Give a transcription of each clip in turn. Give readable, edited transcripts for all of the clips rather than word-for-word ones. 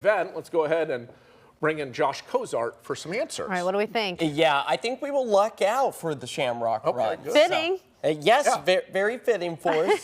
event. Let's go ahead and bring in Josh Cozart for some answers. All right, what do we think? Yeah, I think we will luck out for the Shamrock run. Good. Fitting. Yes, Yeah. very fitting for us.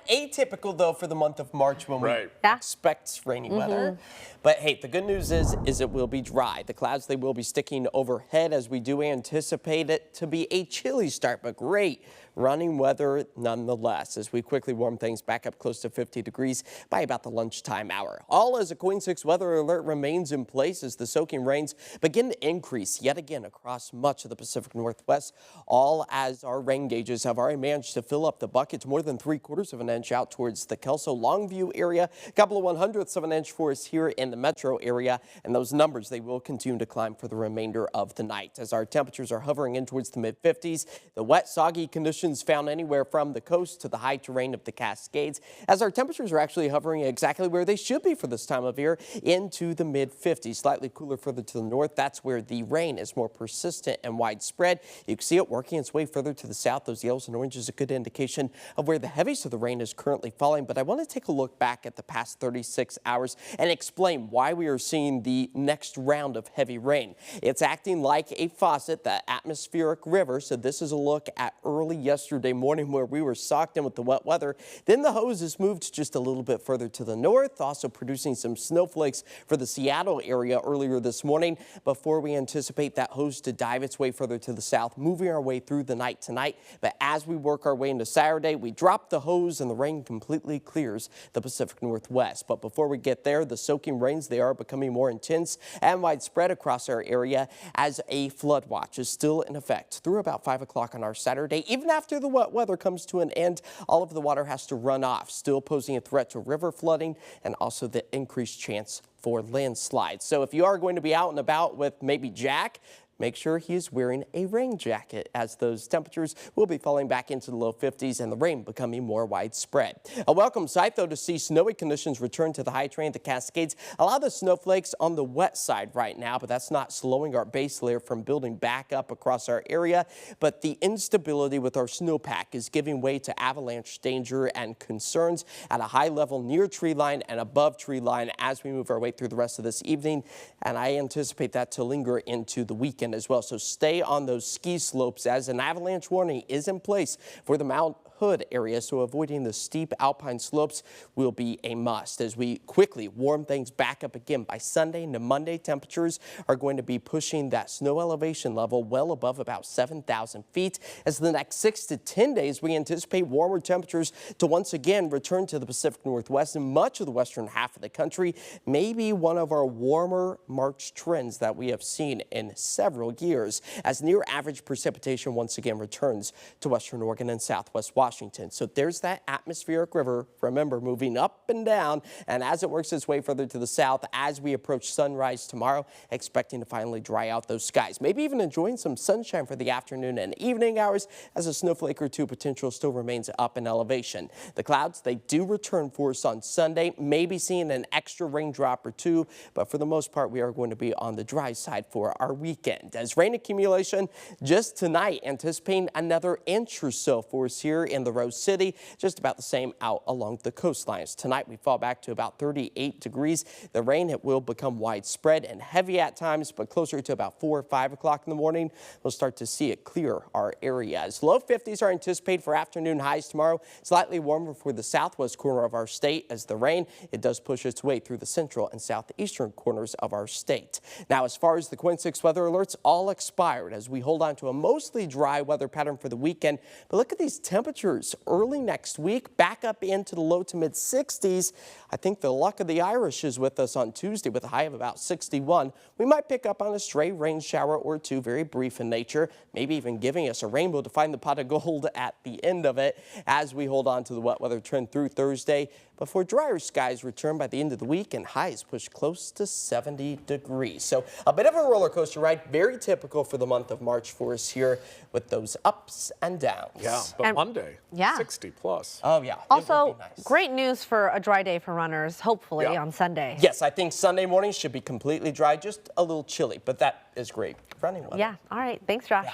Atypical though for the month of March when we expect rainy weather. But hey, the good news is it will be dry. The clouds, they will be sticking overhead as we do anticipate it to be a chilly start, but great running weather nonetheless as we quickly warm things back up close to 50 degrees by about the lunchtime hour. All as a KOIN 6 weather alert remains in place as the soaking rains begin to increase yet again across much of the Pacific Northwest, all as our rain gauges have already managed to fill up the buckets more than 3/4 of an inch out towards the Kelso Longview area, a couple of 100ths of an inch for us here in the metro area, and those numbers, they will continue to climb for the remainder of the night as our temperatures are hovering in towards the mid-50s. The wet, soggy conditions found anywhere from the coast to the high terrain of the Cascades, as our temperatures are actually hovering exactly where they should be for this time of year, into the mid-50s. Slightly cooler further to the north. That's where the rain is more persistent and widespread. You can see it working its way further to the south. Those yellows and oranges, a good indication of where the heaviest of the rain is currently falling. But I want to take a look back at the past 36 hours and explain why we are seeing the next round of heavy rain. It's acting like a faucet, the atmospheric river. So this is a look at early yesterday morning where we were socked in with the wet weather. Then the hose has moved just a little bit further to the north, also producing some snowflakes for the Seattle area earlier this morning before we anticipate that hose to dive its way further to the south, moving our way through the night tonight. But as we work our way into Saturday, we drop the hose and the rain completely clears the Pacific Northwest. But before we get there, the soaking rains, they are becoming more intense and widespread across our area as a flood watch is still in effect through about 5 o'clock on our Saturday. Even after the wet weather comes to an end, all of the water has to run off, still posing a threat to river flooding and also the increased chance for landslides. So if you are going to be out and about with maybe Jack, make sure he is wearing a rain jacket as those temperatures will be falling back into the low 50s and the rain becoming more widespread. A welcome sight, though, to see snowy conditions return to the high terrain of the Cascades. A lot of the snowflakes on the wet side right now, but that's not slowing our base layer from building back up across our area. But the instability with our snowpack is giving way to avalanche danger and concerns at a high level near tree line and above tree line as we move our way through the rest of this evening. And I anticipate that to linger into the weekend as well. So stay on those ski slopes as an avalanche warning is in place for the Mount Hood area, so avoiding the steep alpine slopes will be a must as we quickly warm things back up again. By Sunday into Monday, temperatures are going to be pushing that snow elevation level well above about 7,000 feet. As the next 6 to 10 days, we anticipate warmer temperatures to once again return to the Pacific Northwest and much of the western half of the country. Maybe one of our warmer March trends that we have seen in several years as near average precipitation once again returns to western Oregon and southwest Washington. So there's that atmospheric river, remember, moving up and down, and as it works its way further to the south as we approach sunrise tomorrow, expecting to finally dry out those skies. Maybe even enjoying some sunshine for the afternoon and evening hours as a snowflake or two potential still remains up in elevation. The clouds, they do return for us on Sunday, maybe seeing an extra raindrop or two, but for the most part, we are going to be on the dry side for our weekend. As rain accumulation just tonight, anticipating another inch or so for us here in the Rose City, just about the same out along the coastlines. Tonight we fall back to about 38 degrees. The rain, it will become widespread and heavy at times, but closer to about 4 or 5 o'clock in the morning, we'll start to see it clear our areas. Low 50s are anticipated for afternoon highs tomorrow. Slightly warmer for the southwest corner of our state as the rain, it does push its way through the central and southeastern corners of our state. Now, as far as the KOIN 6 weather alerts, all expired as we hold on to a mostly dry weather pattern for the weekend. But look at these temperatures early next week, back up into the low to mid 60s. I think the luck of the Irish is with us on Tuesday with a high of about 61. We might pick up on a stray rain shower or two, very brief in nature, maybe even giving us a rainbow to find the pot of gold at the end of it as we hold on to the wet weather trend through Thursday before drier skies return by the end of the week and highs push close to 70 degrees. So a bit of a roller coaster ride, very typical for the month of March for us here with those ups and downs. Yeah, but Monday, 60 plus. Oh, yeah. Also, nice. Great news for a dry day for runners, hopefully on Sunday. Yes, I think Sunday morning should be completely dry, just a little chilly, but that is great running weather. Yeah, all right. Thanks, Josh. Yeah.